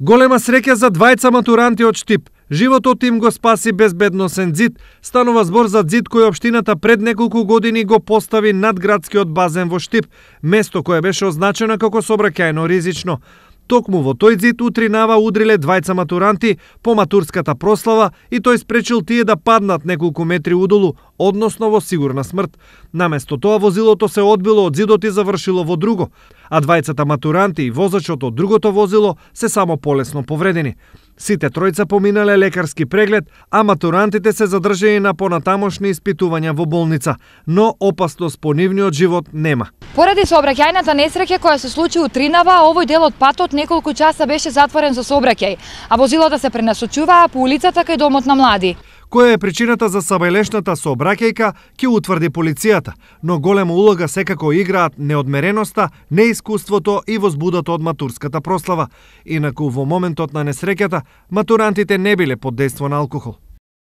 Голема среќа за двајца матуранти од Штип. Животот им го спаси безбедносен ѕид. Станува збор за ѕид кој општината пред неколку години го постави над градскиот базен во Штип, место кое беше означено како сообраќајно ризично. Токму во тој ѕид утринава удриле двајца матуранти по матурската прослава и тој спречил тие да паднат неколку метри удолу, односно во сигурна смрт. Наместо тоа возилото се одбило од ѕидот и завршило во друго, а двајцата матуранти и возачот од другото возило се само полесно повредени. Сите тројца поминале лекарски преглед, а матурантите се задржани на понатамошни испитувања во болница, но опасност по нивниот живот нема. Поради сообраќајната несреќа која се случи утринава, овој дел од патот неколку часа беше затворен за сообраќај, а возилата се пренасочуваа по улицата кај домот на млади. Која е причината за сабајлешната сообраќајка, ќе утврди полицијата, но голема улога секако играат неодмереноста, неискуството и возбудата од матурската прослава. Инаку во моментот на несреќата, матурантите не биле под дејство на алкохол.